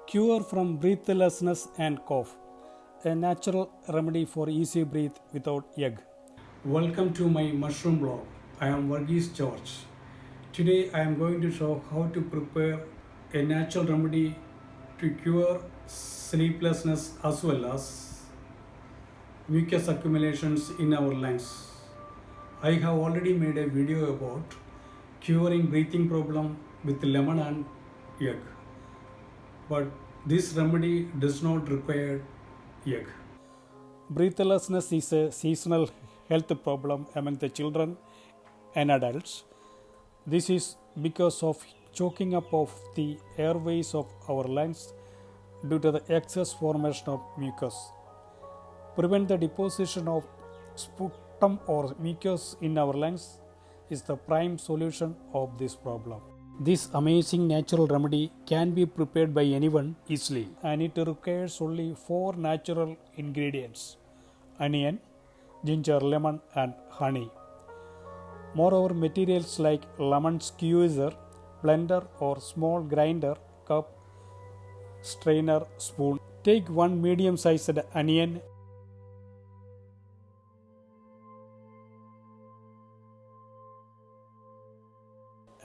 Cure from breathlessness and cough. A natural remedy for easy breathe without egg. Welcome to my mushroom blog. I am Varghese George. Today I am going to show how to prepare a natural remedy to cure sleeplessness as well as mucus accumulations in our lungs. I have already made a video about curing breathing problem with lemon and egg. But this remedy does not require egg. Breathlessness is a seasonal health problem among the children and adults. This is because of choking up of the airways of our lungs due to the excess formation of mucus. Prevent the deposition of sputum or mucus in our lungs is the prime solution of this problem. This amazing natural remedy can be prepared by anyone easily, and it requires only 4 natural ingredients: onion, ginger, lemon and honey. Moreover, materials like lemon squeezer, blender or small grinder, cup, strainer, spoon. Take 1 medium-sized onion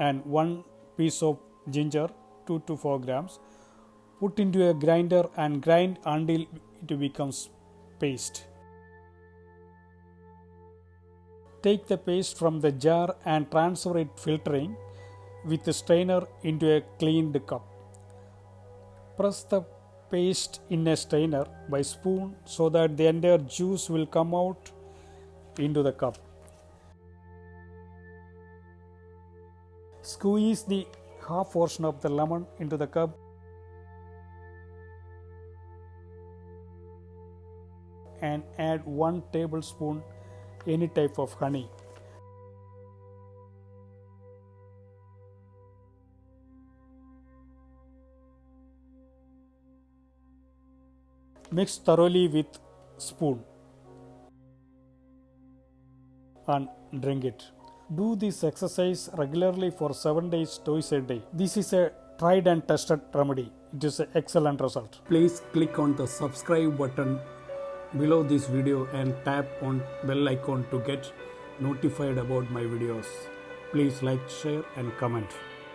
and 1 piece of ginger, 2 to 4 grams. Put into a grinder and grind until it becomes paste. Take the paste from the jar and transfer it filtering with a strainer into a cleaned cup. Press the paste in a strainer by spoon so that the entire juice will come out into the cup. Squeeze the half portion of the lemon into the cup and add 1 tablespoon any type of honey. Mix thoroughly with spoon and drink it. Do this exercise regularly for 7 days, twice a day. This is a tried and tested remedy. It is an excellent result. Please click on the subscribe button below this video and tap on bell icon to get notified about my videos. Please like, share and comment.